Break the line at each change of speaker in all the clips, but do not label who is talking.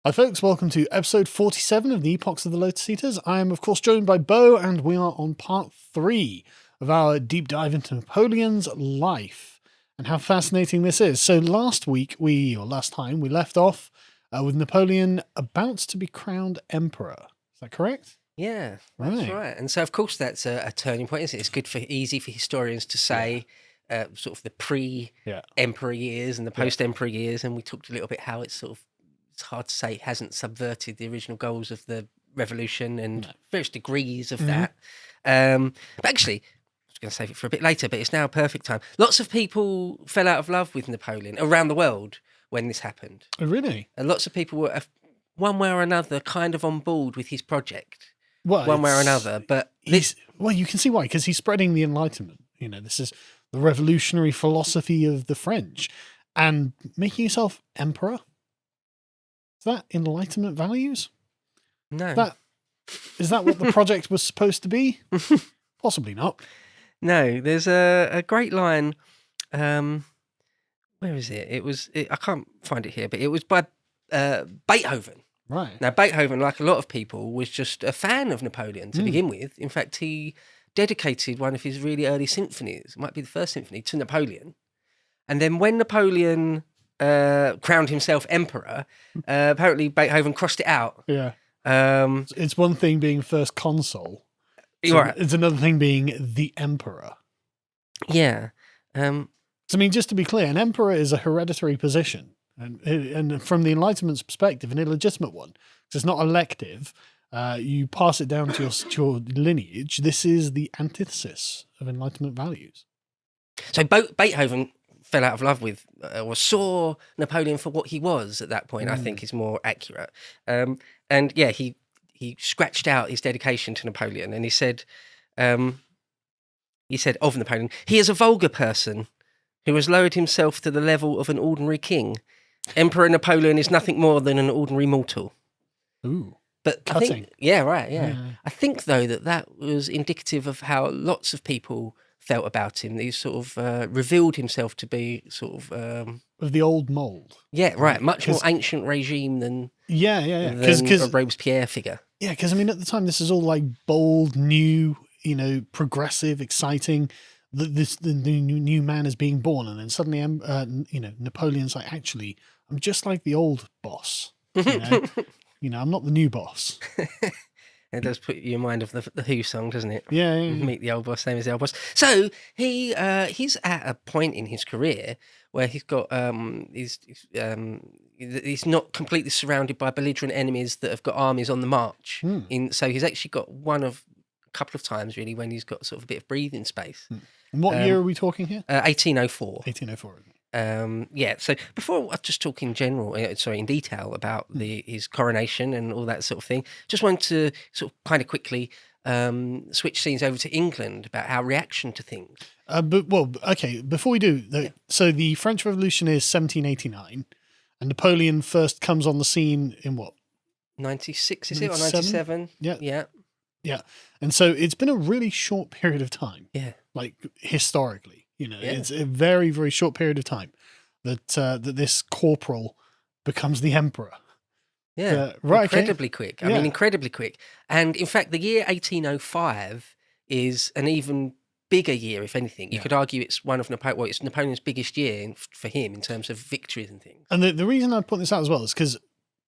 Hi folks, welcome to episode 47 of the Epochs of the Lotus Eaters. I am of course joined by Beau, and we are on part 3 of our deep dive into Napoleon's life and how fascinating this is. So last time we left off with Napoleon about to be crowned emperor. Is that correct?
Yeah, that's right. And so of course that's a turning point, isn't it? It's good easy for historians to say sort of the pre-emperor years and the post-emperor years, and we talked a little bit how it's hard to say it hasn't subverted the original goals of the revolution and various degrees of that. But actually, I was going to save it for a bit later, but it's now a perfect time. Lots of people fell out of love with Napoleon around the world when this happened.
Oh, really?
And lots of people were, one way or another, kind of on board with his project.
Well,
one way or another. But
you can see why, because he's spreading the Enlightenment. You know, this is the revolutionary philosophy of the French. And making yourself emperor? Is that Enlightenment values?
No.
Is that what the project was supposed to be? Possibly not.
No, there's a great line. Where is it? I can't find it here, but it was by Beethoven.
Right.
Now, Beethoven, like a lot of people, was just a fan of Napoleon to begin with. In fact, he dedicated one of his really early symphonies, it might be the first symphony, to Napoleon. And then when Napoleon crowned himself emperor, apparently Beethoven crossed it out.
Yeah. It's one thing being first consul.
Right.
It's another thing being the emperor.
Yeah.
So, I mean, just to be clear, an emperor is a hereditary position. And from the Enlightenment's perspective, an illegitimate one. So it's not elective. You pass it down to your lineage. This is the antithesis of Enlightenment values.
So Beethoven fell out of love with or saw Napoleon for what he was at that point, I think is more accurate. And yeah, he scratched out his dedication to Napoleon, and he said of Napoleon, "He is a vulgar person who has lowered himself to the level of an ordinary king. Emperor Napoleon is nothing more than an ordinary mortal."
Ooh.
But
cutting.
I think, yeah. I think though that was indicative of how lots of people felt about him. He sort of revealed himself to be sort of
the old mould.
Yeah, right. Much more ancient regime than
than
a Robespierre figure.
Yeah, because I mean, at the time, this is all like bold, new, progressive, exciting. The new man is being born, and then suddenly, Napoleon's like, actually, I'm just like the old boss. I'm not the new boss.
It does put you in mind of the Who song, doesn't it?
Yeah.
Meet the old boss, same as the old boss. So he's at a point in his career where he's got he's not completely surrounded by belligerent enemies that have got armies on the march. So he's actually got a couple of times really when he's got sort of a bit of breathing space.
And what year are we talking here?
1804.
1804.
So before I just talk in detail about his coronation and all that sort of thing, just wanted to sort of kind of quickly switch scenes over to England about our reaction to things. Before we do, so the French Revolution is 1789, and Napoleon first comes on the scene in what? 96, is it, or 97? Yeah.
And so it's been a really short period of time.
Yeah.
Like historically. It's a very, very short period of time that this corporal becomes the emperor.
Yeah, incredibly quick. I mean, incredibly quick. And in fact, the year 1805 is an even bigger year, if anything. You could argue it's it's Napoleon's biggest year for him in terms of victories and things.
And the reason I put this out as well is because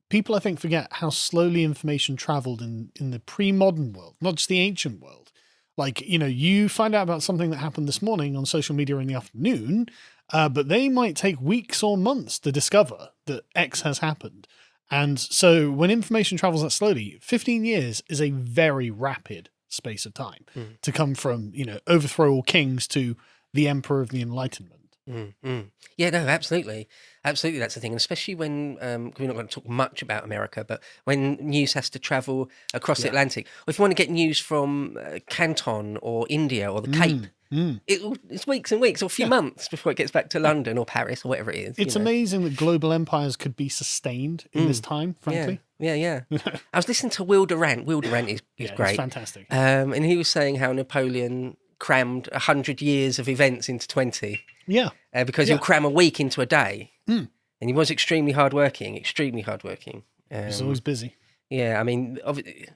people, I think, forget how slowly information traveled in the pre-modern world, not just the ancient world. Like, you find out about something that happened this morning on social media in the afternoon, but they might take weeks or months to discover that X has happened. And so when information travels that slowly, 15 years is a very rapid space of time to come from, overthrow all kings to the emperor of the Enlightenment.
Yeah, no, absolutely. Absolutely, that's the thing. And especially when, we're not going to talk much about America, but when news has to travel across the Atlantic, or if you want to get news from Canton or India or the Cape, it's weeks and weeks or a few months before it gets back to London or Paris or whatever it is.
It's amazing that global empires could be sustained in this time, frankly.
Yeah. I was listening to Will Durant. Will Durant is great.
It's fantastic.
And he was saying how Napoleon crammed 100 years of events into 20. Because he'll cram a week into a day. And he was extremely hardworking.
He's always busy.
Yeah, I mean,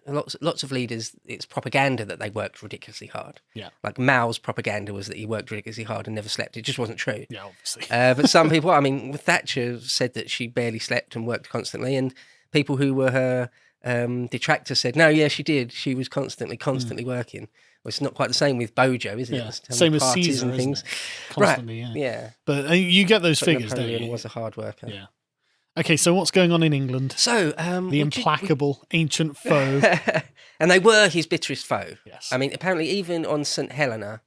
lots of leaders, it's propaganda that they worked ridiculously hard.
Yeah.
Like Mao's propaganda was that he worked ridiculously hard and never slept. It just wasn't true.
Yeah, obviously.
But some people, I mean, Thatcher said that she barely slept and worked constantly, and people who were her detractors said, no, yeah, she did. She was constantly working. Well, it's not quite the same with Bojo, is it?
Yeah. Same as Caesar and things. Constantly,
right.
Yeah. But you get those figures,
Napoleon
don't you?
Was a hard worker.
Yeah. Okay, so what's going on in England?
So
the implacable ancient foe,
and they were his bitterest foe.
Yes.
I mean, apparently, even on St Helena,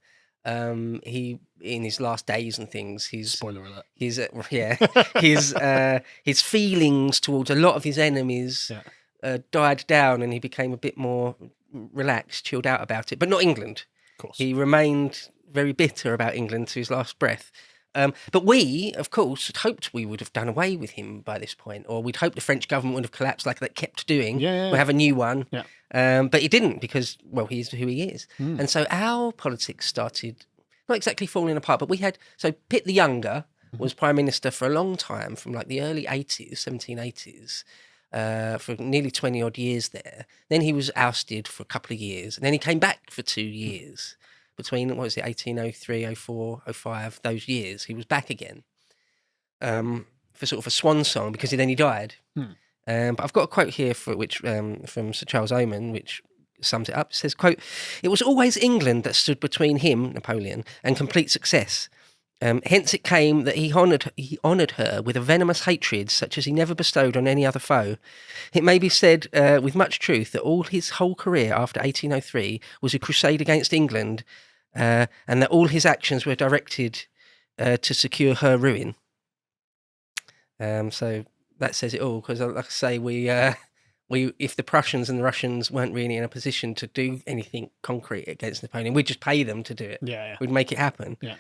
he in his last days and things,
spoiler alert.
His feelings towards a lot of his enemies died down, and he became a bit more relaxed, chilled out about it. But not England.
Of course,
he remained very bitter about England to his last breath. But we, of course, had hoped we would have done away with him by this point, or we'd hoped the French government would have collapsed like they kept doing.
Yeah.
We'll have a new one.
Yeah.
But he didn't because, well, he's who he is. And so our politics started not exactly falling apart, but we had, so Pitt the Younger was Prime Minister for a long time, from like the early 80s, 1780s, for nearly 20 odd years there. Then he was ousted for a couple of years, and then he came back for 2 years. Between, 1803, 04, 05, those years, he was back again for sort of a swan song, because then he died. But I've got a quote here from Sir Charles Oman, which sums it up. It says, quote, "It was always England that stood between him, Napoleon, and complete success. Hence it came that he honoured her with a venomous hatred such as he never bestowed on any other foe. It may be said with much truth that all his whole career after 1803 was a crusade against England, and that all his actions were directed to secure her ruin." So that says it all, because like I say, we if the Prussians and the Russians weren't really in a position to do anything concrete against Napoleon, we'd just pay them to do it.
Yeah.
We'd make it happen.
Yeah.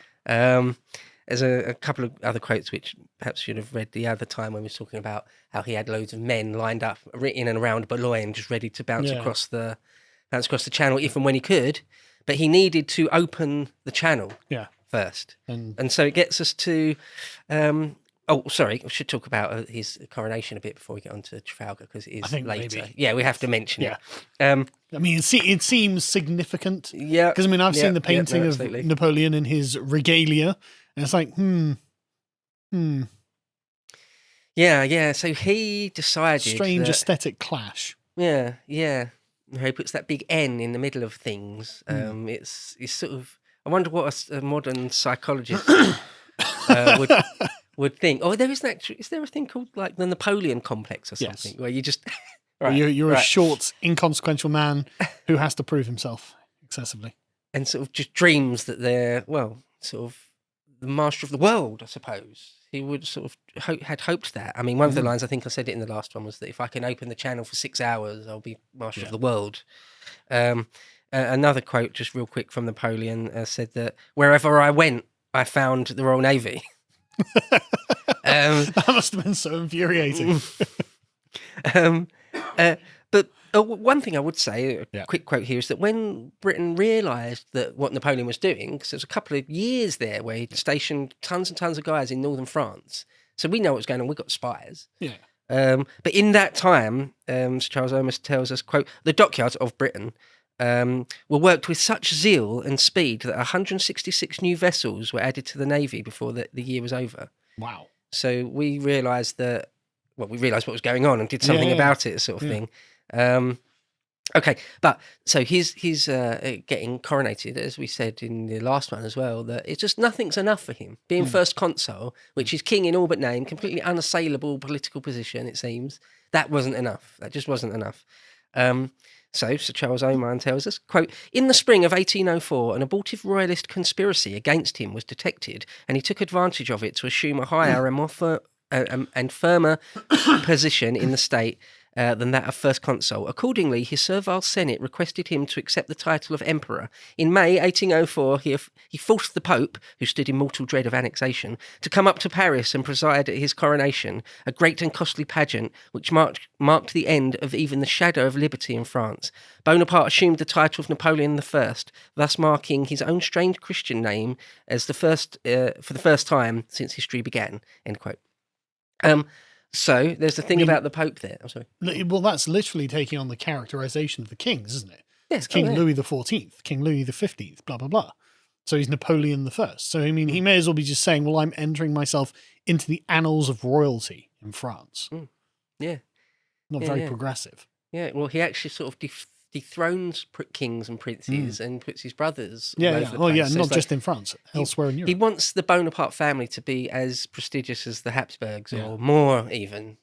There's a couple of other quotes which perhaps you'd have read the other time when we were talking about how he had loads of men lined up in and around Boulogne, just ready to bounce across the channel if and when he could, but he needed to open the channel first, and so it gets us to. Oh, sorry, I should talk about his coronation a bit before we get on to Trafalgar, because it is later.
Maybe.
Yeah, we have to mention it.
I mean, it seems significant.
Yeah.
Because, I mean, I've seen the painting of Napoleon in his regalia, and it's like,
Yeah, so he decided...
Strange aesthetic clash.
Yeah. He puts that big N in the middle of things. It's sort of... I wonder what a modern psychologist would think. Oh, is there a thing called like the Napoleon complex or something, where you just
you're a short, inconsequential man who has to prove himself excessively,
and sort of just dreams that they're sort of the master of the world. I suppose he would sort of had hoped that. I mean, one of the lines, I think I said it in the last one, was that if I can open the channel for 6 hours, I'll be master of the world. Another quote, just real quick, from Napoleon said that wherever I went, I found the Royal Navy.
That must have been so infuriating.
But one thing I would say, a quick quote here, is that when Britain realised that what Napoleon was doing, because there was a couple of years there where he'd stationed tons and tons of guys in northern France, so we know what's going on, we've got spies. But in that time, Sir Charles Oman tells us, quote, "The dockyards of Britain were worked with such zeal and speed that 166 new vessels were added to the Navy before the year was over."
Wow.
So we realised what was going on and did something about it, sort of thing. Okay, but so he's getting coronated, as we said in the last one as well, that it's just nothing's enough for him. Being first consul, which is king in all but name, completely unassailable political position, it seems, that wasn't enough. That just wasn't enough. So Sir Charles Oman tells us, quote, "In the spring of 1804, an abortive royalist conspiracy against him was detected, and he took advantage of it to assume a higher and more and firmer position in the state than that of First Consul. Accordingly, his servile Senate requested him to accept the title of Emperor. In May 1804, he forced the Pope, who stood in mortal dread of annexation, to come up to Paris and preside at his coronation, a great and costly pageant which marked the end of even the shadow of liberty in France. Bonaparte assumed the title of Napoleon I, thus marking his own strange Christian name as for the first time since history began." End quote. So there's the thing about the Pope there. I'm sorry.
Well, that's literally taking on the characterization of the kings, isn't it?
Yeah,
it's King Louis XIV, King Louis XV, blah, blah, blah. So he's Napoleon I. So, I mean, he may as well be just saying, well, I'm entering myself into the annals of royalty in France.
Yeah.
Not very progressive.
Yeah, well, he actually sort of dethrones kings and princes and puts his brothers all over the place.
Oh, yeah,
so
not just in France, elsewhere in Europe.
He wants the Bonaparte family to be as prestigious as the Habsburgs or more even.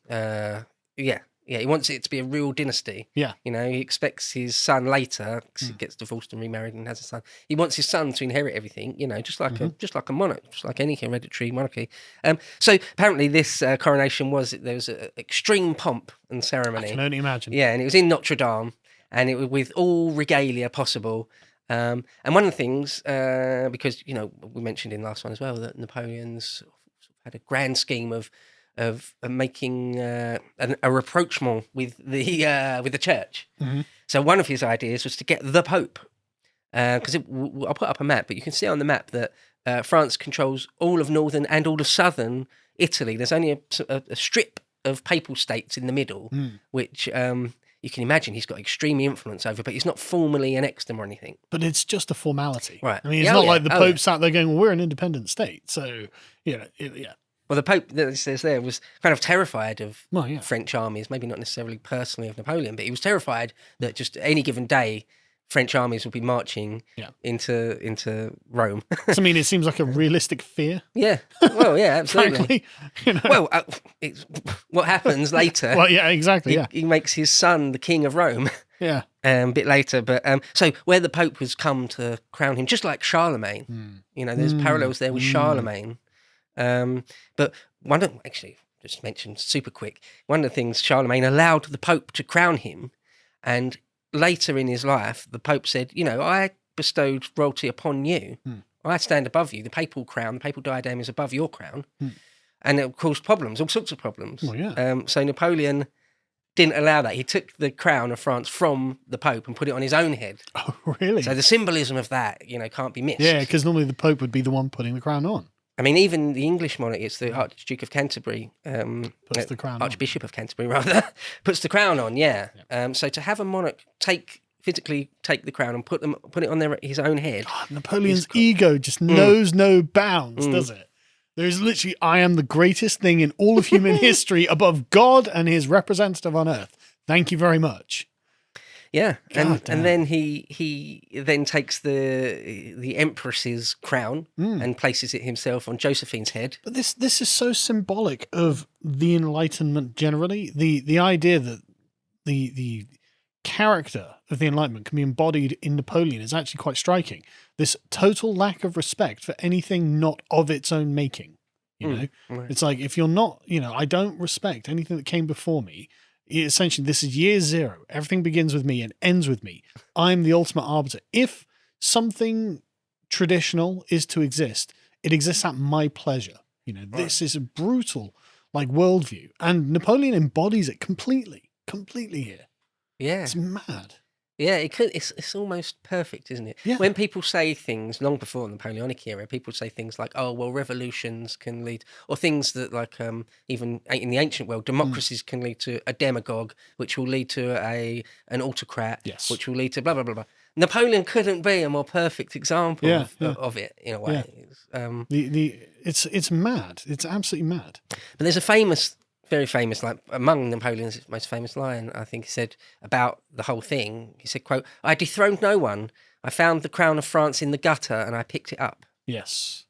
Yeah, he wants it to be a real dynasty.
Yeah.
You know, he expects his son later, because he gets divorced and remarried and has a son. He wants his son to inherit everything, you know, just like a monarch, just like any hereditary monarchy. So apparently this coronation there was an extreme pomp and ceremony.
I can only imagine.
Yeah, and it was in Notre Dame, and it was with all regalia possible. And one of the things, because, you know, we mentioned in the last one as well, that Napoleon's had a grand scheme of making a rapprochement with the church. So one of his ideas was to get the Pope, because I'll put up a map, but you can see on the map that France controls all of northern and all of southern Italy. There's only a strip of papal states in the middle, which you can imagine he's got extreme influence over, but he's not formally annexed them or anything.
But it's just a formality.
Right.
I mean, it's not like the Pope sat there going, well, we're an independent state. So, you know,
Well, the Pope that it says there was kind of terrified of
French
armies, maybe not necessarily personally of Napoleon, but he was terrified that just any given day, French armies would be marching into Rome.
So, I mean, it seems like a realistic fear.
Yeah. Well, yeah, absolutely.
Frankly, you know.
Well, what happens later?
Well, yeah, exactly.
He makes his son the king of Rome.
Yeah.
A bit later, but so where the Pope has come to crown him, just like Charlemagne, you know, there's parallels there with Charlemagne. But actually, just mentioned super quick, one of the things Charlemagne allowed the Pope to crown him, and later in his life, the Pope said, you know, I bestowed royalty upon you. I stand above you. The papal crown, the papal diadem is above your crown. And it caused problems, all sorts of problems.
Well, yeah.
So Napoleon didn't allow that. He took the crown of France from the Pope and put it on his own head.
Oh, really?
So the symbolism of that, you know, can't be missed.
Yeah, because normally the Pope would be the one putting the crown on.
I mean, even the English monarch, it's the Archduke of Canterbury,
puts the crown
Archbishop of Canterbury, rather, puts the crown on, so to have a monarch physically take the crown and put it on his own head.
God, Napoleon's ego just knows no bounds, does it? There's literally, I am the greatest thing in all of human history above God and his representative on earth. Thank you very much.
Yeah, and then he then takes the empress's crown and places it himself on Josephine's head.
But this is so symbolic of the Enlightenment generally. The idea that the character of the Enlightenment can be embodied in Napoleon is actually quite striking. This total lack of respect for anything not of its own making. You know, it's like, if you're not, you know, I don't respect anything that came before me. Essentially, this is year zero. Everything begins with me and ends with me. I'm the ultimate arbiter. If something traditional is to exist, it exists at my pleasure. You know, this is a brutal, like, worldview. And Napoleon embodies it completely here.
Yeah.
It's mad.
Yeah, it's almost perfect, isn't it?
Yeah.
When people say things long before the Napoleonic era, people say things like, "Oh, well, revolutions can lead," or things that, like, even in the ancient world, democracies can lead to a demagogue, which will lead to an autocrat, which will lead to blah blah blah blah. Napoleon couldn't be a more perfect example of it in a way.
Yeah. It's mad. It's absolutely mad.
But there's very famous, like, among Napoleon's most famous line, I think he said about the whole thing. He said, quote, "I dethroned no one. I found the crown of France in the gutter and I picked it up."
Yes.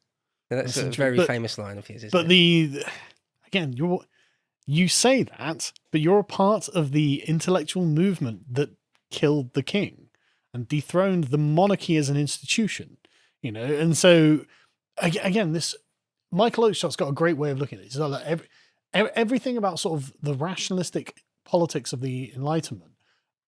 Now, that's a very famous line of his, isn't
it? Again, you say that, but you're a part of the intellectual movement that killed the king and dethroned the monarchy as an institution, you know? And so, again, Michael Oakeshott's got a great way of looking at it. It's like everything about sort of the rationalistic politics of the Enlightenment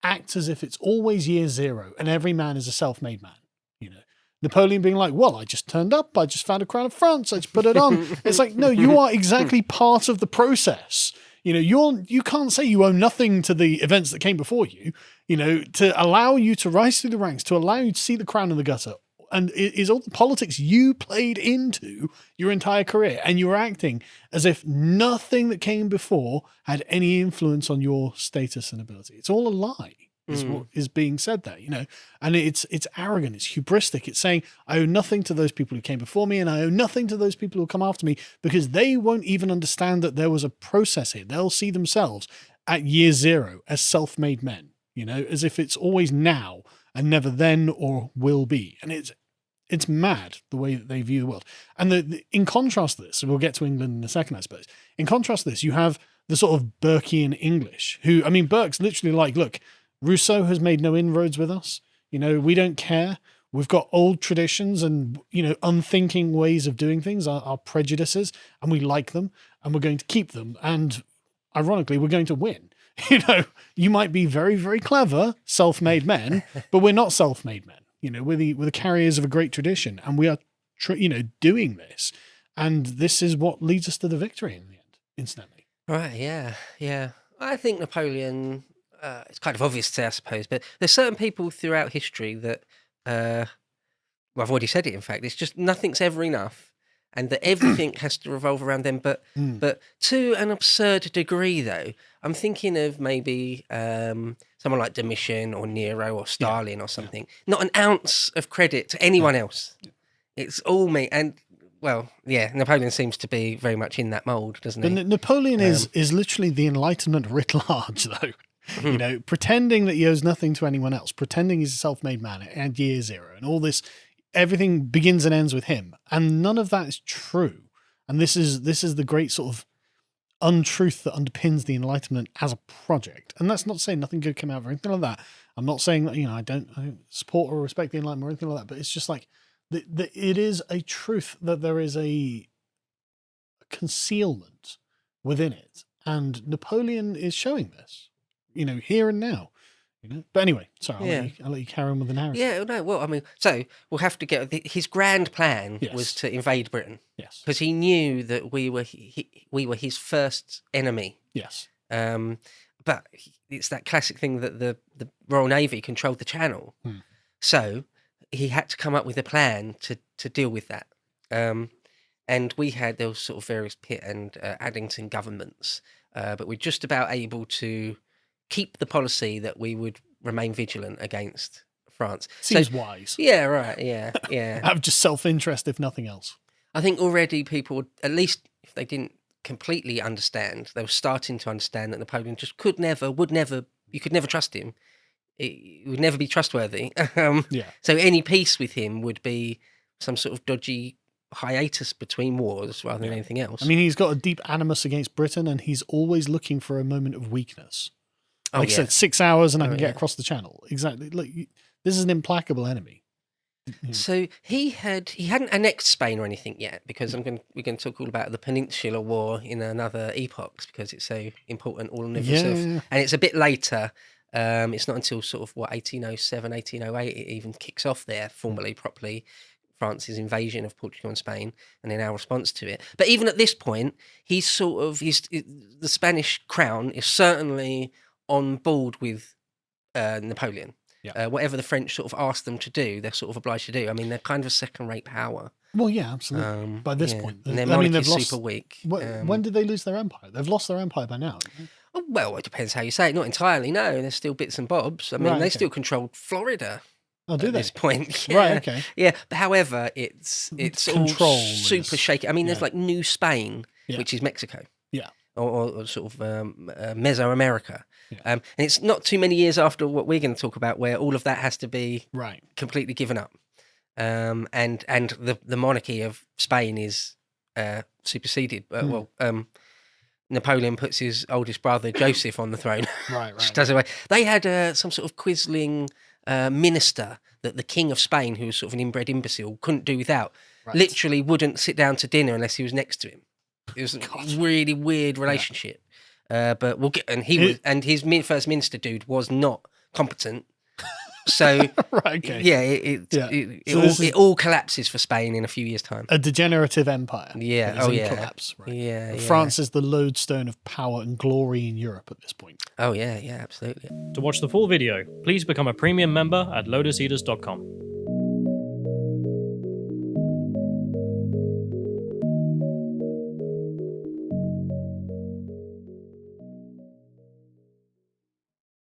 acts as if it's always year zero and every man is a self-made man. You know, Napoleon being like, well, I just turned up, I just found a crown of France, I just put it on. It's like, no, you are exactly part of the process. You know, you can't say you owe nothing to the events that came before you, you know, to allow you to rise through the ranks, to allow you to see the crown in the gutter. and it is all the politics you played into your entire career, and you were acting as if nothing that came before had any influence on your status and ability. It's all a lie, is what is being said there, you know, and it's arrogant, it's hubristic. It's saying, I owe nothing to those people who came before me, and I owe nothing to those people who come after me, because they won't even understand that there was a process here. They'll see themselves at year zero as self-made men, you know, as if it's always now and never then or will be. And it's mad the way that they view the world. And in contrast to this, and we'll get to England in a second, I suppose. In contrast to this, you have the sort of Burkean English who, I mean, Burke's literally like, look, Rousseau has made no inroads with us. You know, we don't care. We've got old traditions and, you know, unthinking ways of doing things, our prejudices, and we like them, and we're going to keep them. And ironically, we're going to win. You know, you might be very, very clever, self-made men, but we're not self-made men. You know, we're the carriers of a great tradition, and we are, you know, doing this. And this is what leads us to the victory in the end, incidentally.
Right, yeah. I think Napoleon, it's kind of obvious to say, I suppose, but there's certain people throughout history that, well, I've already said it, in fact, it's just nothing's ever enough. And that everything has to revolve around them, but to an absurd degree, though. I'm thinking of maybe someone like Domitian or Nero or Stalin or something. Not an ounce of credit to anyone else. It's all me. And, well, yeah, Napoleon seems to be very much in that mould, doesn't he?
But Napoleon is literally the Enlightenment writ large, though. You know, pretending that he owes nothing to anyone else, pretending he's a self-made man at year zero, and all this. Everything begins and ends with him, and none of that is true. And this is the great sort of untruth that underpins the Enlightenment as a project. And that's not saying nothing good came out of it or anything like that. I'm not saying that, you know, I don't support or respect the Enlightenment or anything like that, but it's just like it is a truth that there is a concealment within it, and Napoleon is showing this, you know, here and now. You know? But anyway, sorry, I'll let you carry on with the narrative.
Yeah, no, well, I mean, so we'll have to get his grand plan was to invade Britain.
Yes,
because he knew that we were his first enemy.
Yes,
but it's that classic thing that the Royal Navy controlled the Channel, so he had to come up with a plan to deal with that. And we had those sort of various Pitt and Addington governments, but we're just about able to keep the policy that we would remain vigilant against France.
Seems wise.
Yeah, right. Yeah.
Have just self-interest, if nothing else.
I think already people, at least if they didn't completely understand, they were starting to understand that Napoleon just would never, you could never trust him. He would never be trustworthy. So any peace with him would be some sort of dodgy hiatus between wars rather than anything else.
I mean, he's got a deep animus against Britain, and he's always looking for a moment of weakness. Like I said, 6 hours and I can get across the channel. Exactly. Look, this is an implacable enemy.
So he hadn't annexed Spain or anything yet, because we're going to talk all about the Peninsular War in another Epochs, because it's so important all in itself. And it's a bit later. It's not until sort of 1807, 1808 it even kicks off there formally, properly. France's invasion of Portugal and Spain, and then our response to it. But even at this point, the Spanish crown is certainly on board with Napoleon. Whatever the French sort of ask them to do, they're sort of obliged to do. I mean, they're kind of a second-rate power.
Well, yeah, absolutely. By this point.
And their monarchy is super weak.
When did they lose their empire? They've lost their empire by now.
Well, it depends how you say it. Not entirely, no. There's still bits and bobs. I mean, they still controlled Florida.
Oh, do they?
At this point.
Right, okay.
Yeah, but however, it's all super shaky. I mean, there's like New Spain, which is Mexico.
Yeah.
Or sort of Mesoamerica. And it's not too many years after what we're going to talk about where all of that has to be completely given up. And the monarchy of Spain is superseded. Napoleon puts his oldest brother, Joseph, on the throne. Right. Does away. They had some sort of quisling minister that the King of Spain, who was sort of an inbred imbecile, couldn't do without. Literally wouldn't sit down to dinner unless he was next to him. It was a really weird relationship. But we'll get, and his first minister dude was not competent. So it all collapses for Spain in a few years' time.
A degenerative empire.
Collapse.
France is the lodestone of power and glory in Europe at this point.
Oh yeah, absolutely.
To watch the full video, please become a premium member at lotuseaters.com.